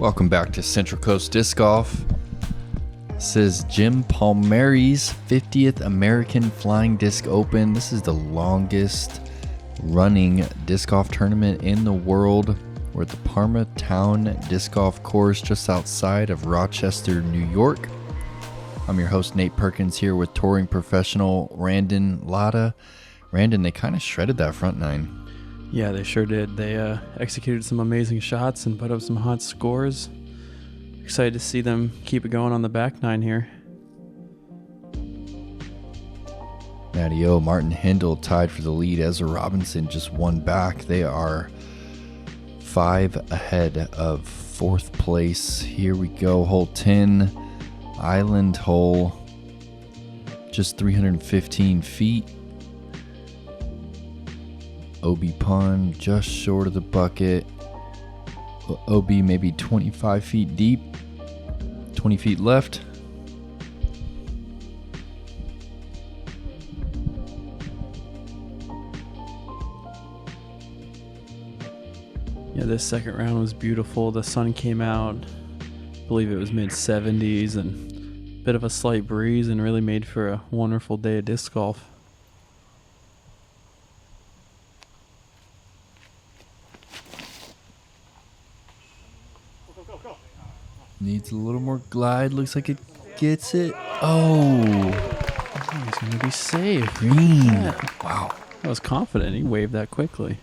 Welcome back to Central Coast Disc Golf. This is Jim Palmeri's 50th American Flying Disc Open. This is the longest running disc golf tournament in the world. We're at the Parma Town Disc Golf Course just outside of Rochester, New York. I'm your host, Nate Perkins, here with touring professional Randon Latta. Randon, they kind of shredded that front nine. Yeah, they sure did. They executed some amazing shots and put up some hot scores. Excited to see them keep it going on the back nine here. Matty O, Martin Hendel tied for the lead. Ezra Robinson just one back. They are 5 ahead of 4th place. Here we go, hole 10, island hole, just 315 feet. OB pond just short of the bucket. OB maybe 25 feet deep, 20 feet left. Yeah, this second round was beautiful. The sun came out, I believe it was mid-70s, and a bit of a slight breeze, and really made for a wonderful day of disc golf. Needs a little more glide. Looks like it gets it. Oh, He's going to be safe. green. Wow. I was confident he waved that quickly.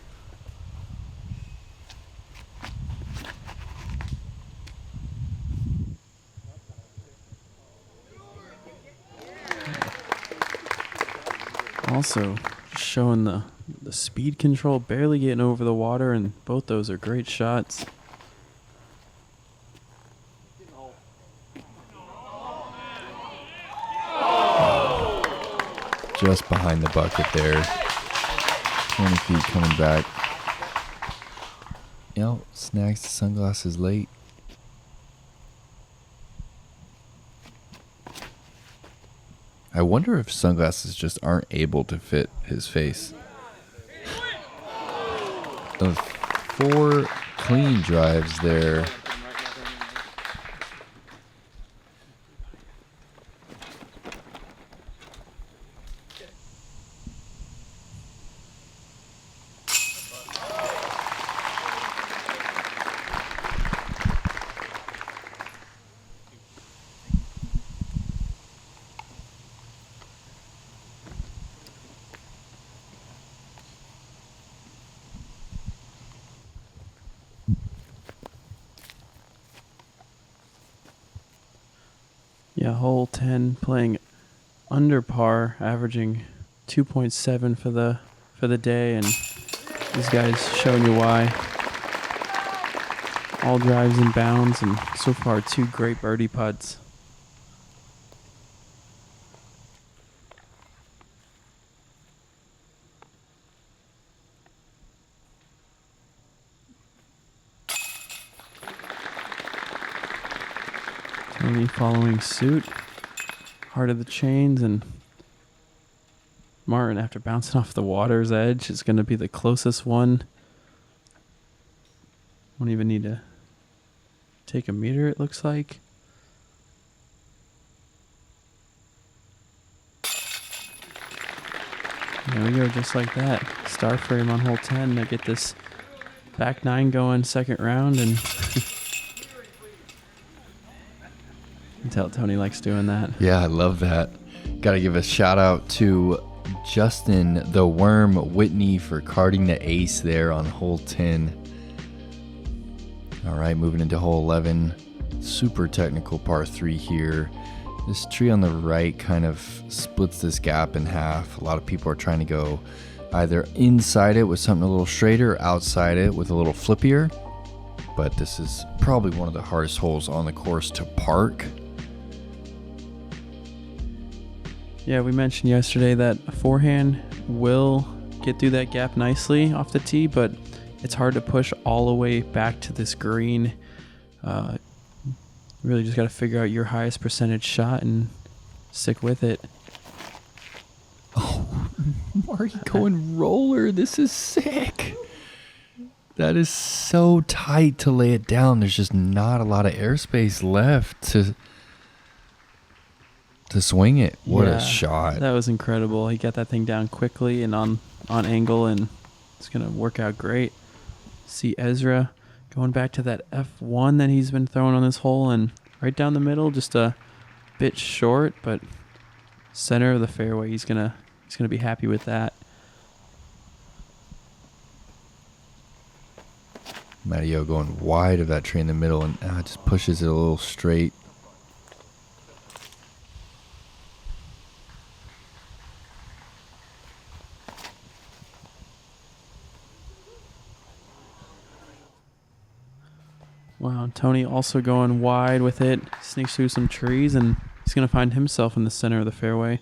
Also, showing the speed control, barely getting over the water, and both those are great shots. Just behind the bucket there. 20 feet coming back. Snags the sunglasses late. I wonder if sunglasses just aren't able to fit his face. Those 4 clean drives there. Yeah, hole 10 playing under par, averaging 2.7 for the day, and these guys showing you why. All drives and bounds, and so far 2 great birdie putts. Tony following suit, heart of the chains, and Martin, after bouncing off the water's edge, is going to be the closest one. Won't even need to take a meter, it looks like. There we go, just like that. Star frame on hole 10 to get this back nine going, second round, and you can tell Tony likes doing that. Yeah, I love that. Got to give a shout out to Justin the Worm Whitney for carding the ace there on hole 10. All right, moving into hole 11. Super technical par 3 here. This tree on the right kind of splits this gap in half. A lot of people are trying to go either inside it with something a little straighter or outside it with a little flippier. But this is probably one of the hardest holes on the course to park. Yeah, we mentioned yesterday that a forehand will get through that gap nicely off the tee, but it's hard to push all the way back to this green. Really just got to figure out your highest percentage shot and stick with it. Oh, Marty going roller. This is sick. That is so tight to lay it down. There's just not a lot of airspace left to swing it. What a shot. That was incredible. He got that thing down quickly and on angle, and it's going to work out great. See Ezra going back to that F1 that he's been throwing on this hole, and right down the middle, just a bit short, but center of the fairway. He's gonna be happy with that. Matteo going wide of that tree in the middle and just pushes it a little straight. Wow, Tony also going wide with it. Sneaks through some trees, and he's going to find himself in the center of the fairway.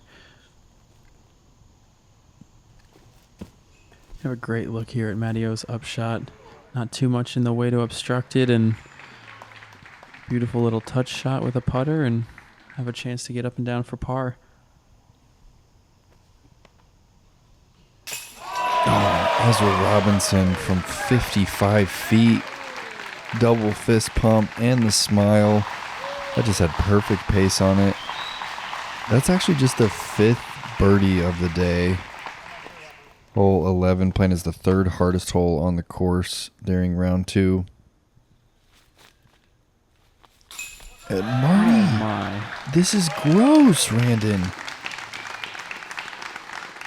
Have a great look here at Matteo's upshot. Not too much in the way to obstruct it, and beautiful little touch shot with a putter, and have a chance to get up and down for par. Oh, Ezra Robinson from 55 feet. Double fist pump and the smile. That just had perfect pace on it. That's actually just the 5th birdie of the day. Hole 11 playing as the 3rd hardest hole on the course during round 2. And Marty, Oh my. This is gross, Randon.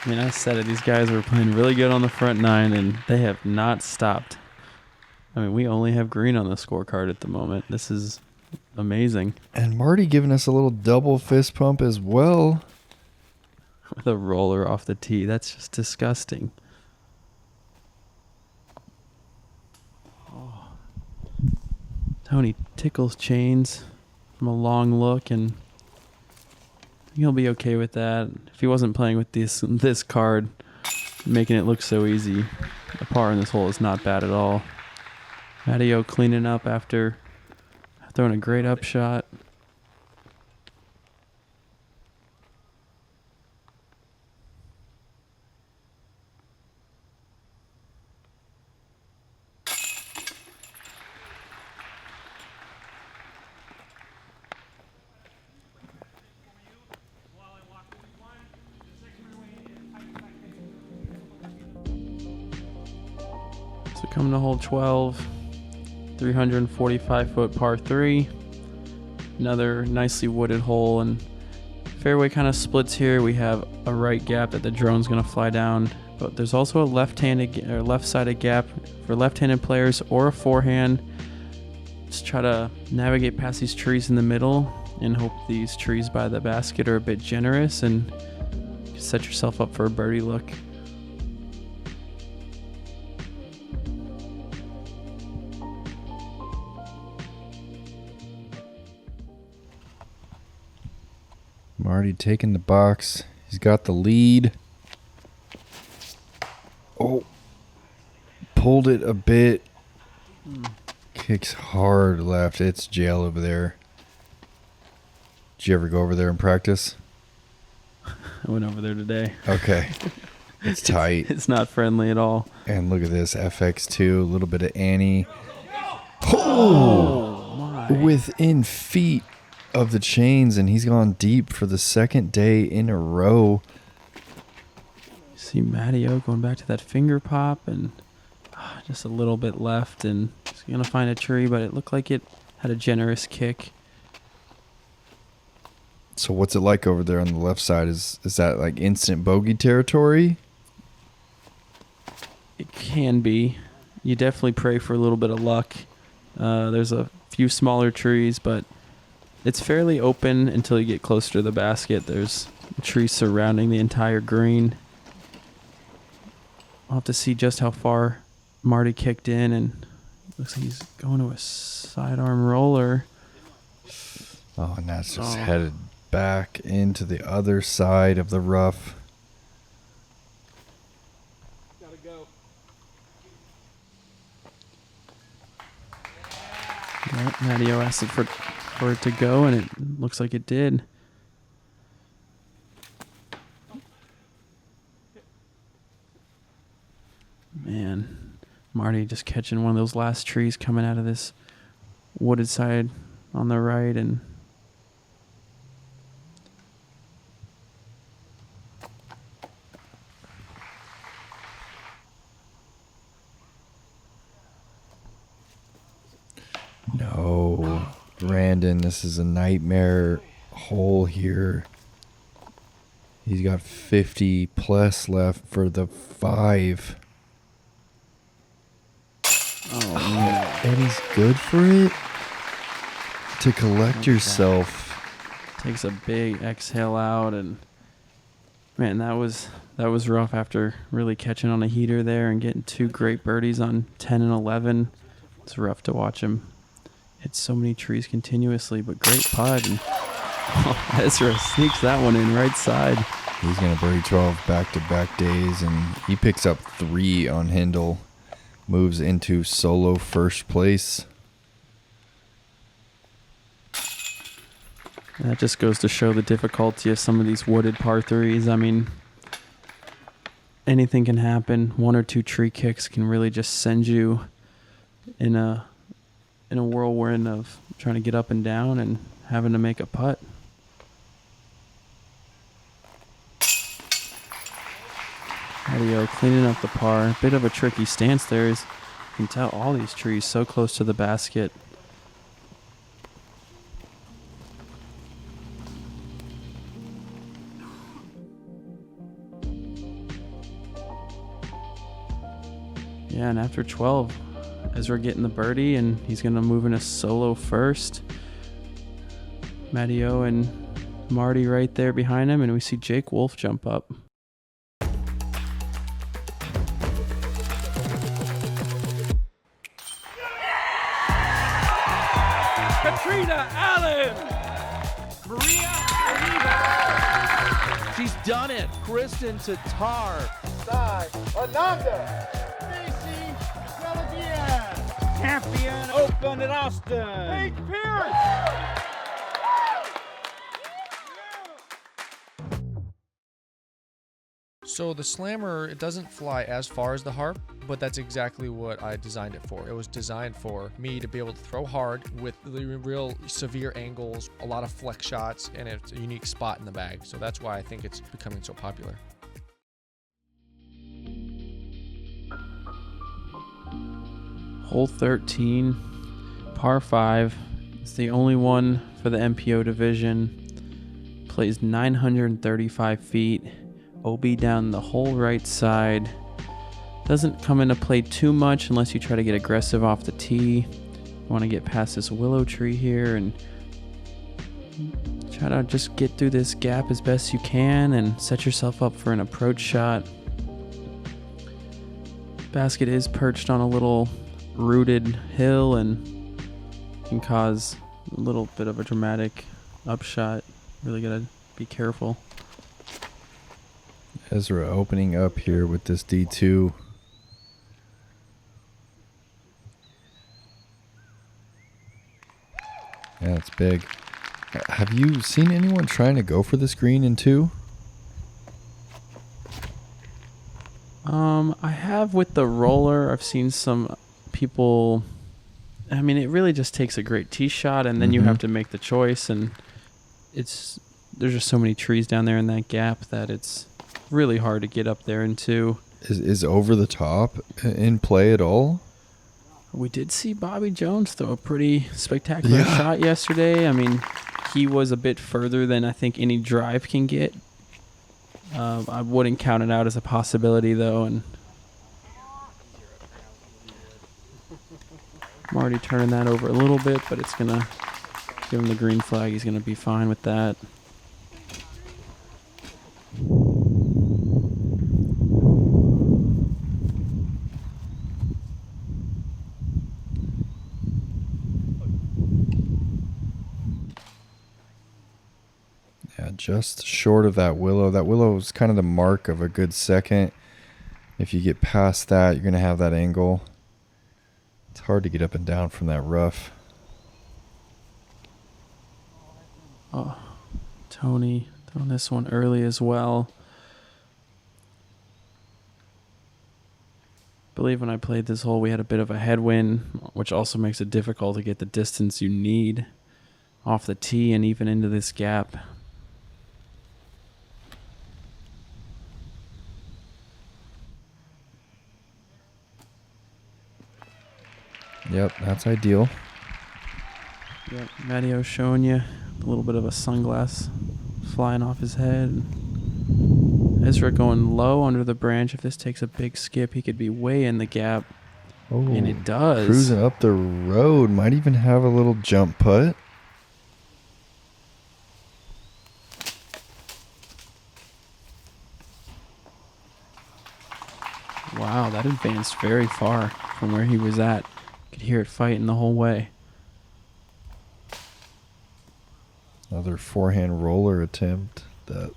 I mean, I said it. These guys were playing really good on the front 9, and they have not stopped. I mean, we only have green on the scorecard at the moment. This is amazing. And Marty giving us a little double fist pump as well. With a roller off the tee. That's just disgusting. Oh. Tony tickles chains from a long look, and he'll be okay with that. If he wasn't playing with this card, making it look so easy, a par in this hole is not bad at all. Matteo cleaning up after throwing a great upshot. So coming to hole 12. 345-foot par 3. Another nicely wooded hole, and fairway kind of splits here. We have a right gap that the drone's going to fly down, but there's also a left-sided gap for left-handed players or a forehand. Just try to navigate past these trees in the middle and hope these trees by the basket are a bit generous and set yourself up for a birdie look. Marty taking the box. He's got the lead. Oh. Pulled it a bit. Kicks hard left. It's jail over there. Did you ever go over there and practice? I went over there today. Okay. It's tight. It's not friendly at all. And look at this. FX2. A little bit of Annie. Oh my. Within feet of the chains, and he's gone deep for the 2nd day in a row. See Matteo going back to that finger pop, and just a little bit left, and he's going to find a tree, but it looked like it had a generous kick. So what's it like over there on the left side? Is that like instant bogey territory? It can be. You definitely pray for a little bit of luck. There's a few smaller trees, but it's fairly open until you get closer to the basket. There's trees surrounding the entire green. I'll have to see just how far Marty kicked in, and looks like he's going to a sidearm roller. Oh, and that's just headed back into the other side of the rough. Gotta go. Yeah, Matteo asked it for it to go, and it looks like it did. Man, Marty just catching one of those last trees coming out of this wooded side on the right, and no, Brandon, this is a nightmare hole here. He's got 50 plus left for the 5. oh man, And he's good for it. To collect yourself. takes a big exhale out, and man, that was rough after really catching on a heater there and getting 2 great birdies on 10 and 11. It's rough to watch him hit so many trees continuously, but great putt. And Ezra sneaks that one in right side. He's going to birdie 12 back-to-back days, and he picks up 3 on Hendel. Moves into solo first place. That just goes to show the difficulty of some of these wooded par 3s. I mean, anything can happen. 1 or 2 tree kicks can really just send you in a whirlwind of trying to get up and down and having to make a putt. Audio cleaning up the par. Bit of a tricky stance there. You can tell all these trees so close to the basket. Yeah, and after 12, Ezra getting the birdie, and he's going to move in a solo first. Matteo and Marty right there behind him, and we see Jake Wolf jump up. Katrina Allen! Maria Oliva! She's done it! Kristen Tatar! Sai Ananda! Stacy Galadia! Champion Open at Austin! Paige Pierce! So the Slammer, it doesn't fly as far as the Harp, but that's exactly what I designed it for. It was designed for me to be able to throw hard with the real severe angles, a lot of flex shots, and it's a unique spot in the bag. So that's why I think it's becoming so popular. Hole 13, par 5. It's the only one for the MPO division. Plays 935 feet. OB down the whole right side. Doesn't come into play too much unless you try to get aggressive off the tee. You want to get past this willow tree here and try to just get through this gap as best you can and set yourself up for an approach shot. Basket is perched on a little rooted hill and can cause a little bit of a dramatic upshot. Really gotta be careful. Ezra opening up here with this D2. Yeah, it's big. Have you seen anyone trying to go for this green in 2? I have with the roller. I've seen some people. I mean, it really just takes a great tee shot, and then you have to make the choice. And there's just so many trees down there in that gap that it's really hard to get up there in 2. Is over the top in play at all? We did see Bobby Jones throw a pretty spectacular shot yesterday. I mean, he was a bit further than I think any drive can get. I wouldn't count it out as a possibility, though. And I'm already turning that over a little bit, but it's going to give him the green flag. He's going to be fine with that. Yeah, just short of that willow. That willow is kind of the mark of a good second. If you get past that, you're going to have that angle. It's hard to get up and down from that rough. Oh, Tony throwing this one early as well. believe when I played this hole, we had a bit of a headwind, which also makes it difficult to get the distance you need off the tee and even into this gap. Yep, that's ideal. Yep, Matteo showing you a little bit of a sunglass flying off his head. Ezra going low under the branch. If this takes a big skip, he could be way in the gap. Oh, And it does. Cruising up the road. Might even have a little jump putt. Wow, that advanced very far from where he was at. Could hear it fighting the whole way. Another forehand roller attempt. That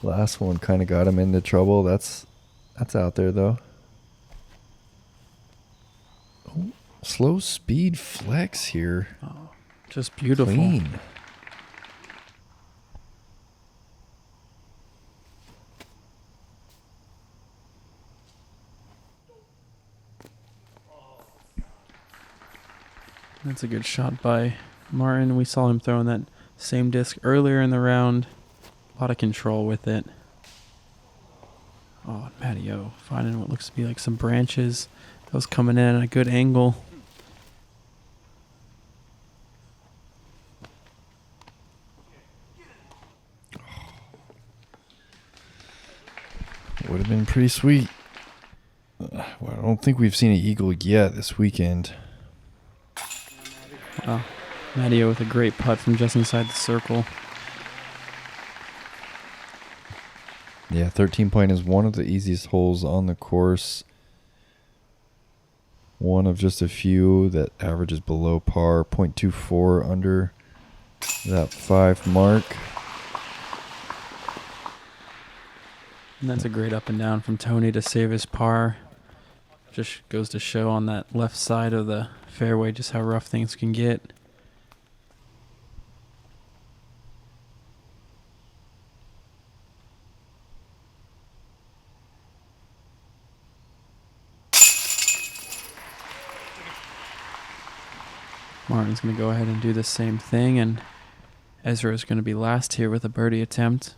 last one kind of got him into trouble. That's out there though. Oh, slow speed flex here. Oh, just beautiful. Clean. That's a good shot by Martin. We saw him throwing that same disc earlier in the round. A lot of control with it. Oh, Matteo finding what looks to be like some branches. That was coming in at a good angle. Would have been pretty sweet. Well, I don't think we've seen an eagle yet this weekend. Wow. Matteo with a great putt from just inside the circle. Yeah, 13 point is one of the easiest holes on the course. One of just a few that averages below par, 0.24 under that 5 mark. And that's a great up and down from Tony to save his par. Just goes to show on that left side of the fairway just how rough things can get. Martin's going to go ahead and do the same thing, and Ezra is going to be last here with a birdie attempt.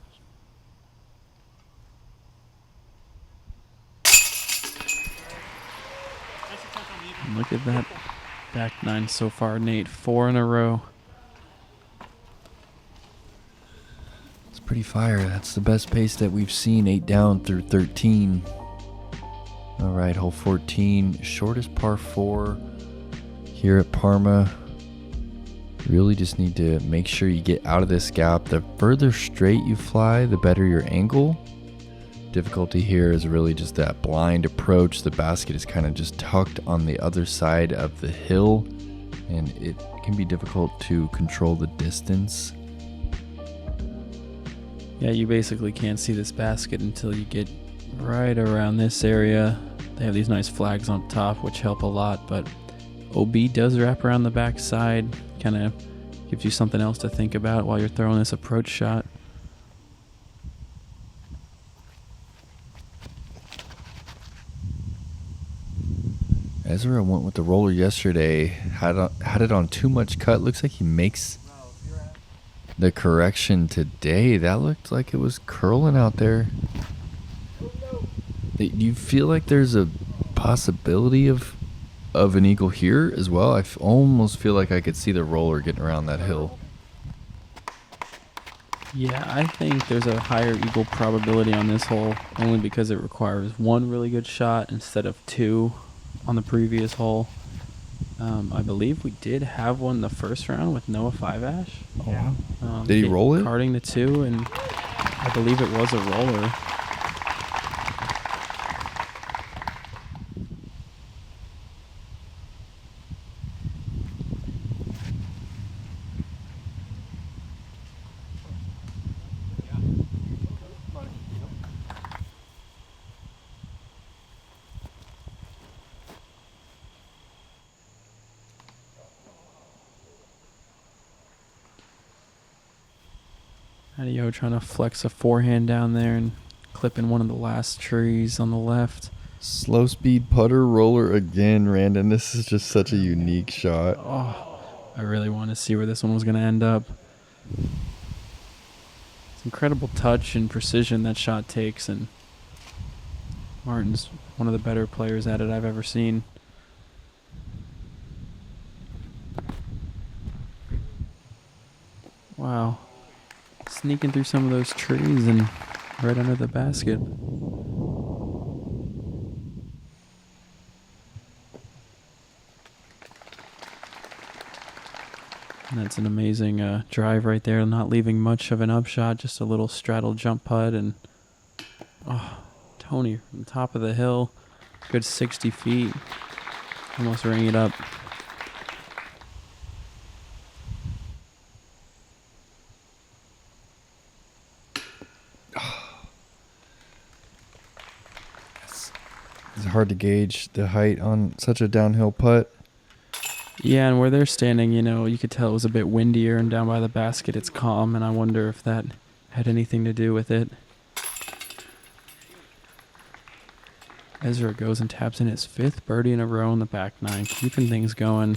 And look at that back nine so far, Nate. 4 in a row. It's pretty fire. That's the best pace that we've seen, 8 down through 13. All right, hole 14, shortest par 4 here at Parma. Really just need to make sure you get out of this gap. The further straight you fly, the better your angle. Difficulty here is really just that blind approach. The basket is kind of just tucked on the other side of the hill, and it can be difficult to control the distance. Yeah, you basically can't see this basket until you get right around this area. They have these nice flags on top, which help a lot, but OB does wrap around the backside. Kind of gives you something else to think about while you're throwing this approach shot. Ezra went with the roller yesterday, had it on too much cut. Looks like he makes the correction today. That looked like it was curling out there. Do you feel like there's a possibility of an eagle here as well? I almost feel like I could see the roller getting around that hill. Yeah, I think there's a higher eagle probability on this hole, only because it requires one really good shot instead of 2 on the previous hole. I believe we did have one the first round with Noah 5-ash. Oh, wow. Did he roll it? Carding the 2, and I believe it was a roller. Adio trying to flex a forehand down there and clip in one of the last trees on the left. Slow speed putter roller again, Randon. This is just such a unique shot. Oh, I really want to see where this one was going to end up. It's incredible touch and precision that shot takes, and Martin's one of the better players at it I've ever seen. Wow. Sneaking through some of those trees and right under the basket. And that's an amazing drive right there, not leaving much of an upshot, just a little straddle jump putt. And Tony from the top of the hill, good 60 feet, almost ring it up. It's hard to gauge the height on such a downhill putt. Yeah, and where they're standing, you could tell it was a bit windier, and down by the basket it's calm, and I wonder if that had anything to do with it. Ezra goes and taps in his 5th birdie in a row in the back nine, keeping things going.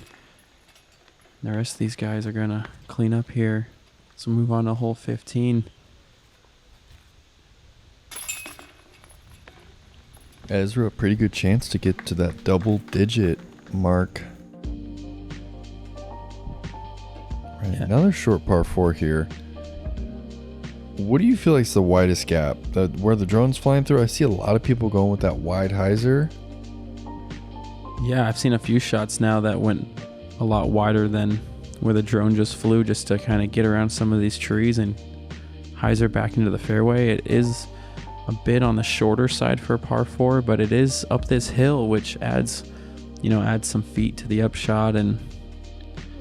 The rest of these guys are going to clean up here. So move on to hole 15. Ezra, a pretty good chance to get to that double-digit mark. Right, Yeah. Another short par 4 here. What do you feel like is the widest gap? Where the drone's flying through? I see a lot of people going with that wide hyzer. Yeah, I've seen a few shots now that went a lot wider than where the drone just flew, just to kind of get around some of these trees and hyzer back into the fairway. It is a bit on the shorter side for a par 4, but it is up this hill, which adds some feet to the upshot, and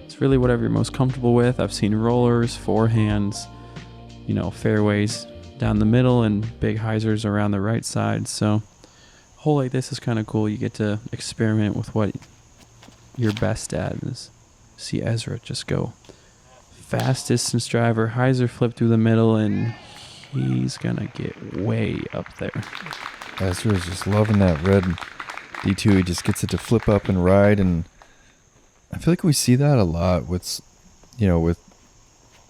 it's really whatever you're most comfortable with. I've seen rollers, forehands, fairways down the middle, and big hyzers around the right side. So a hole like this is kind of cool. You get to experiment with what you're best at. Is see Ezra just go fast distance driver, hyzer flip through the middle, and he's gonna get way up there. Ezra is just loving that red D2. He just gets it to flip up and ride, and I feel like we see that a lot with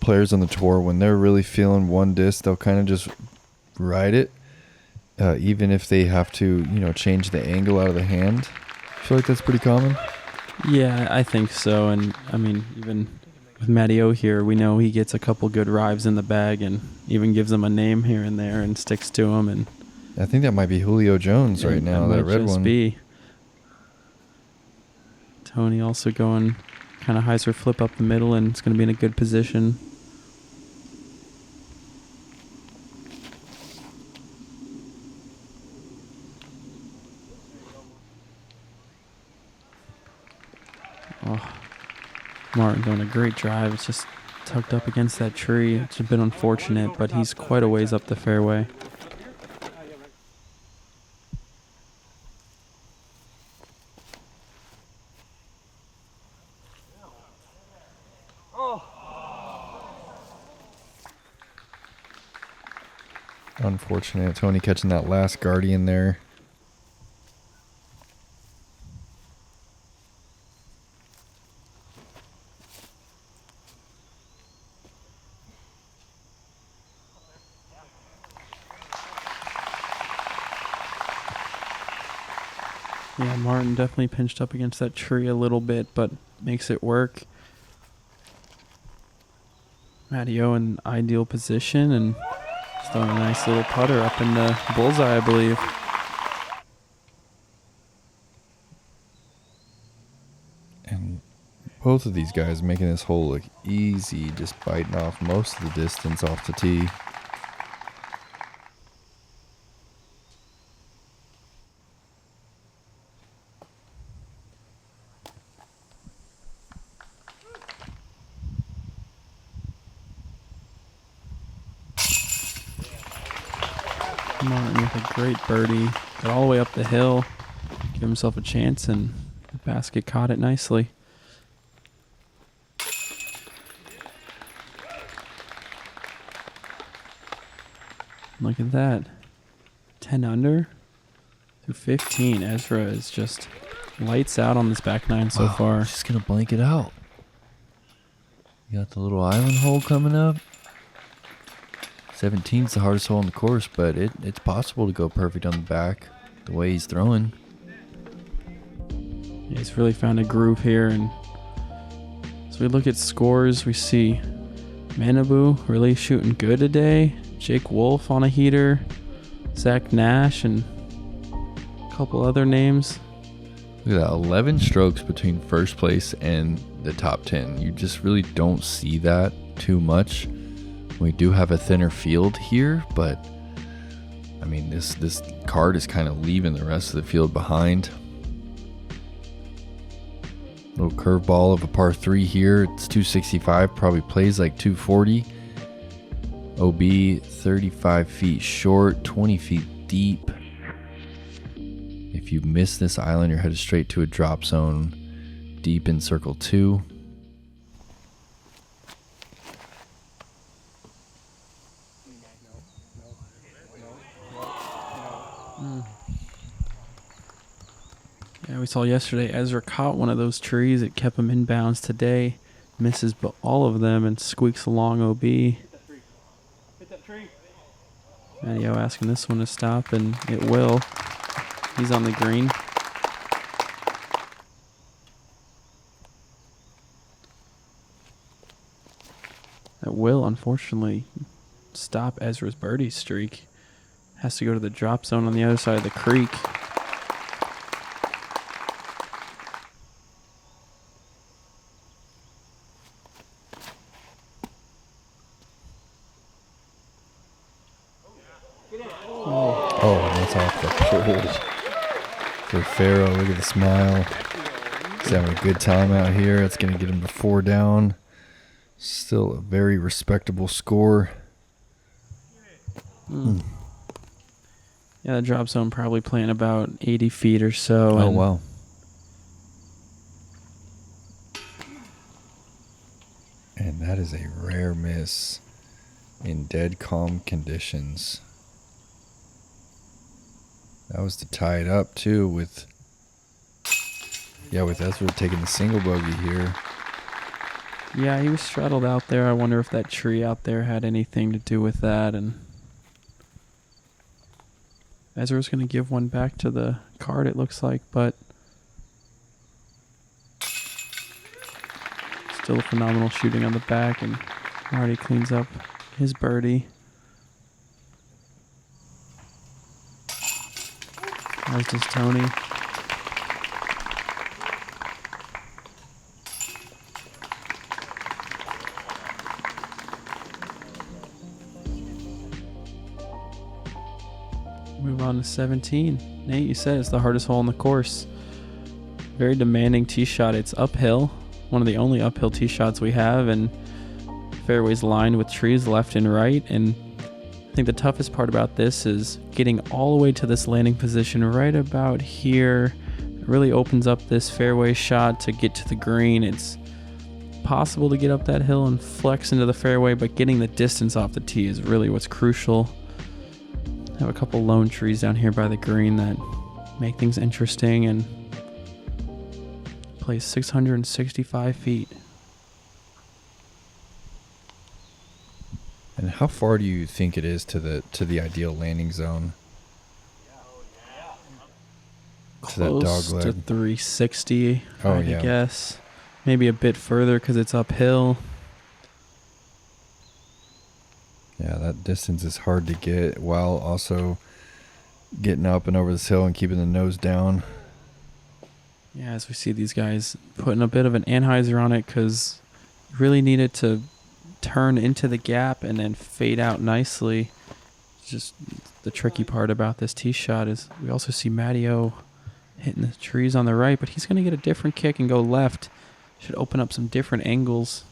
players on the tour. When they're really feeling one disc, they'll kind of just ride it, even if they have to, change the angle out of the hand. I feel like that's pretty common. Yeah, I think so. And I mean, even with Matty O here, we know he gets a couple good rives in the bag and even gives them a name here and there and sticks to them. And I think that might be Julio Jones right now, that red one. Be. Tony also going kind of hyzer flip up the middle, and it's going to be in a good position. Oh, Martin doing a great drive. It's just tucked up against that tree. It's a bit unfortunate, but he's quite a ways up the fairway. Unfortunate. Tony catching that last Guardian there. Yeah, Martin definitely pinched up against that tree a little bit, but makes it work. Matty O in ideal position, and just throwing a nice little putter up in the bullseye, I believe. And both of these guys making this hole look easy, just biting off most of the distance off the tee. Martin with a great birdie. Got all the way up the hill. Give himself a chance, and the basket caught it nicely. Look at that. 10 under 215. Ezra is just lights out on this back nine so far. Just going to blank it out. You got the little island hole coming up. 17's the hardest hole on the course, but it's possible to go perfect on the back the way he's throwing. Yeah, he's really found a groove here. And as we look at scores, we see Manabu really shooting good today. Jake Wolf on a heater. Zach Nash and a couple other names. Look at that, 11 strokes between first place and the top 10. You just really don't see that too much. We do have a thinner field here, but I mean, this card is kind of leaving the rest of the field behind. Little curveball of a par 3 here. It's 265, probably plays like 240. OB 35 feet short, 20 feet deep. If you miss this island, you're headed straight to a drop zone deep in circle 2. Yeah, we saw yesterday Ezra caught one of those trees. It kept him inbounds today. Misses all of them and squeaks along OB. Hit that tree. Matteo asking this one to stop, and it will. He's on the green. That will, unfortunately, stop Ezra's birdie streak. Has to go to the drop zone on the other side of the creek. Oh, and that's off the pole for Ferro. Look at the smile. He's having a good time out here. It's going to get him to 4 down. Still a very respectable score. Yeah, the drop zone probably playing about 80 feet or so. Oh, wow. And that is a rare miss in dead calm conditions. That was to tie it up, too, with Ezra taking the single bogey here. Yeah, he was straddled out there. I wonder if that tree out there had anything to do with that. And Ezra's going to give one back to the card, it looks like, but still phenomenal shooting on the back, and Marty cleans up his birdie. As does Tony. Move on to 17. Nate, you said it's the hardest hole on the course. Very demanding tee shot. It's uphill. One of the only uphill tee shots we have, and fairways lined with trees left and right. And I think the toughest part about this is getting all the way to this landing position right about here. It really opens up this fairway shot to get to the green. It's possible to get up that hill and flex into the fairway, but getting the distance off the tee is really what's crucial. I have a couple lone trees down here by the green that make things interesting, and plays 665 feet. And how far do you think it is to the ideal landing zone? To that Close dog to leg. 360, Oh, I'd yeah. guess. Maybe a bit further because it's uphill. Yeah, that distance is hard to get while also getting up and over this hill and keeping the nose down. Yeah, as we see these guys putting a bit of an Anheuser on it because you really need it to turn into the gap and then fade out nicely. Just the tricky part about this tee shot is we also see Matteo hitting the trees on the right, but he's going to get a different kick and go left. Should open up some different angles.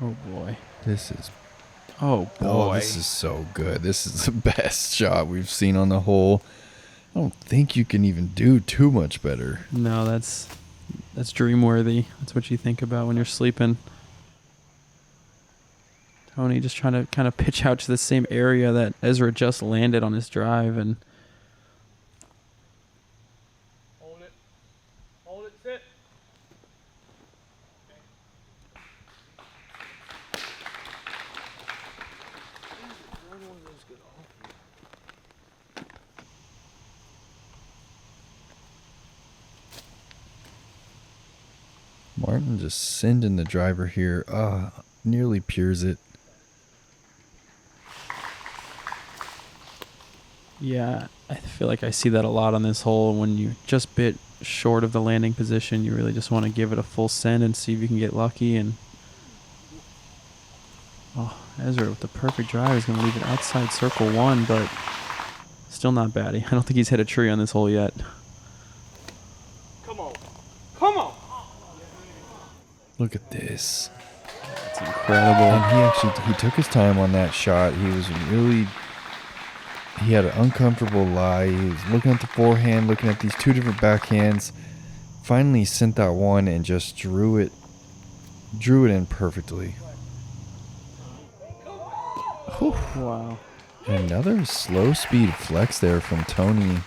Oh boy. Oh boy. This is so good. This is the best shot we've seen on the hole. I don't think you can even do too much better. No, that's dream worthy. That's what you think about when you're sleeping. Tony just trying to kind of pitch out to the same area that Ezra just landed on his drive, and Hold it. Hold it, sit. Martin just sending the driver here. Nearly pures it. yeah, I feel like I see that a lot on this hole. When you just bit short of the landing position, you really just want to give it a full send and see if you can get lucky. And Ezra with the perfect drive is going to leave it outside circle 1, but still not bad. I don't think he's hit a tree on this hole yet. Come on. Come on. Look at this. It's incredible. And he took his time on that shot. He had an uncomfortable lie. He was looking at the forehand, looking at these two different backhands. Finally sent that one and just drew it in perfectly. Whew. Wow. Another slow speed flex there from Tony.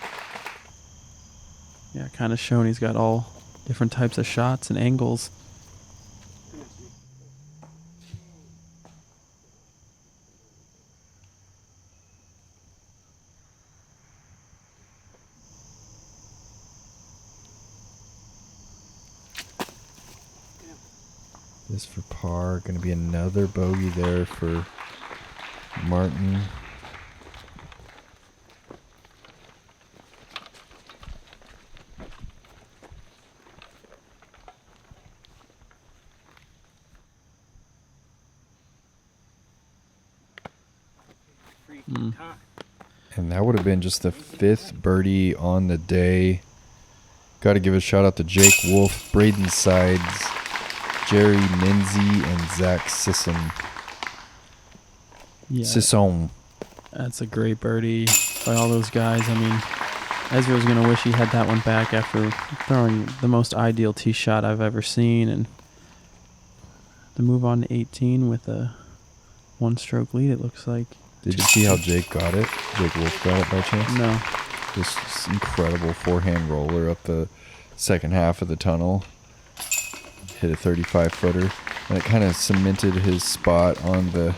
Yeah, kind of showing he's got all different types of shots and angles. This for par. Going to be another bogey there for Martin. And that would have been just the 5th birdie on the day. Got to give a shout out to Jake Wolf, Braden Sides, Jerry Minzy, and Zach Sisson. Yeah, Sisson. that's a great birdie by all those guys. I mean, Ezra's going to wish he had that one back after throwing the most ideal tee shot I've ever seen. And to move on to 18 with a 1-stroke lead, it looks like. Did you see how Jake got it? Jake Wolf got it by chance? No. This incredible forehand roller up the second half of the tunnel. Hit a 35-footer. And it kind of cemented his spot on the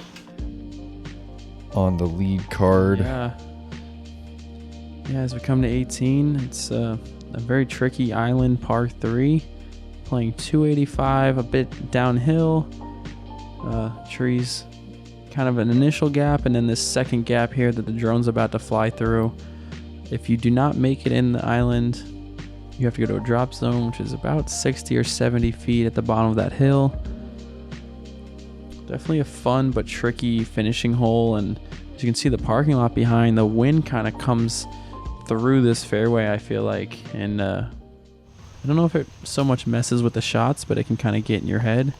lead card. Yeah. Yeah, as we come to 18, it's a very tricky island par 3. Playing 285, a bit downhill. Trees, kind of an initial gap, and then this second gap here that the drone's about to fly through. If you do not make it in the island, you have to go to a drop zone, which is about 60 or 70 feet at the bottom of that hill. Definitely a fun but tricky finishing hole, and as you can see the parking lot behind, the wind kind of comes through this fairway, I feel like, and I don't know if it so much messes with the shots, but it can kind of get in your head.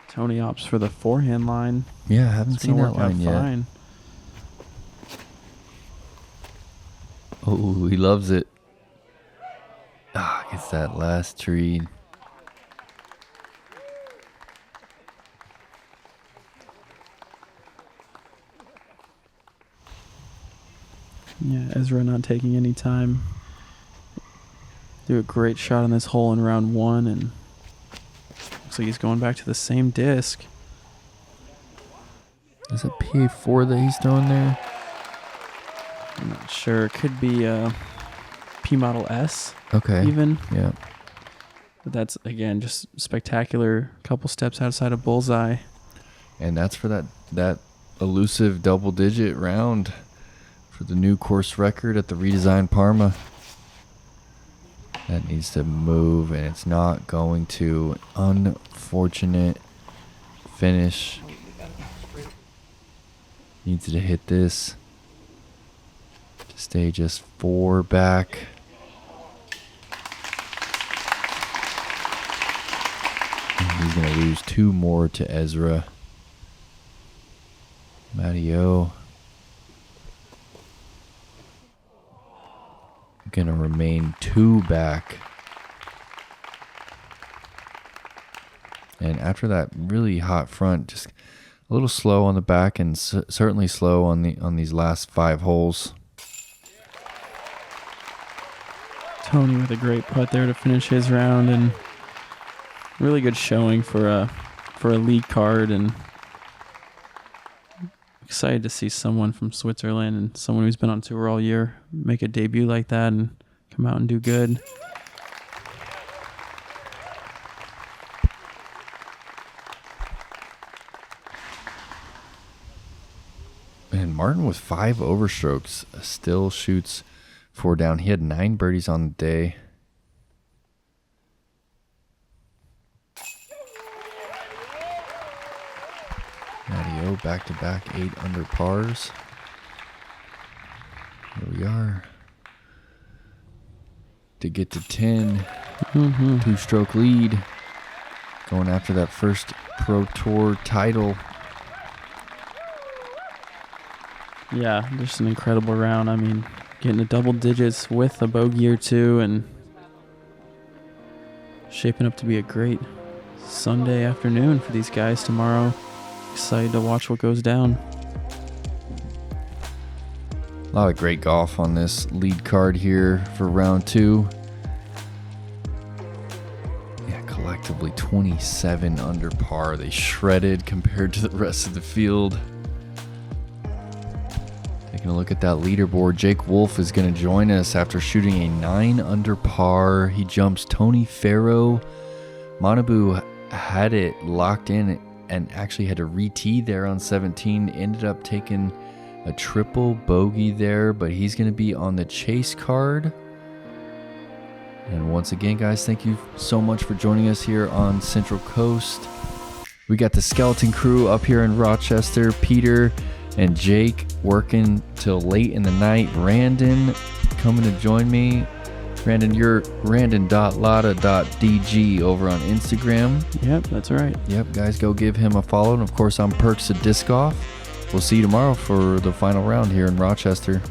Tony opts for the forehand line. Yeah, I haven't It's seen gonna that work out line yet. fine. Oh, he loves it. Gets that last tree. Yeah, Ezra not taking any time. Do a great shot on this hole in round 1, and looks like he's going back to the same disc. Is it PA4 that he's throwing there? I'm not sure. It could be P Model S Okay. even. Yeah. But that's, again, just spectacular. Couple steps outside of bullseye. And that's for that elusive double-digit round for the new course record at the redesigned Parma. That needs to move, and it's not going to. Unfortunate finish. Needs to hit this to stay just 4 back. And he's going to lose 2 more to Ezra. Matty-O gonna remain 2 back. And after that really hot front, just a little slow on the back, and certainly slow on these last 5 holes. Tony with a great putt there to finish his round, and really good showing for a lead card, and excited to see someone from Switzerland and someone who's been on tour all year make a debut like that and come out and do good. And Martin with 5 overstrokes still shoots 4 down. He had 9 birdies on the day. Matty-O back-to-back 8 under pars. Here we are. To get to 10. 2-stroke lead. Going after that first Pro Tour title. Yeah, just an incredible round. I mean, getting to double digits with a bogey or 2 and shaping up to be a great Sunday afternoon for these guys tomorrow. Excited to watch what goes down. A lot of great golf on this lead card here for round 2. Yeah, collectively 27 under par. They shredded compared to the rest of the field. Taking a look at that leaderboard, Jake Wolf is going to join us after shooting a 9 under par. He jumps Tony Ferro. Manabu had it locked in and actually had to re-tee there on 17. Ended up taking a triple bogey there, but he's going to be on the chase card. And once again, guys, thank you so much for joining us here on Central Coast. We got the Skeleton Crew up here in Rochester. Peter and Jake working till late in the night. Randon coming to join me. Randon, you're randon.lada.dg over on Instagram. Yep, that's right. Yep, guys, go give him a follow. And of course, I'm Perks of Disc Golf. We'll see you tomorrow for the final round here in Rochester.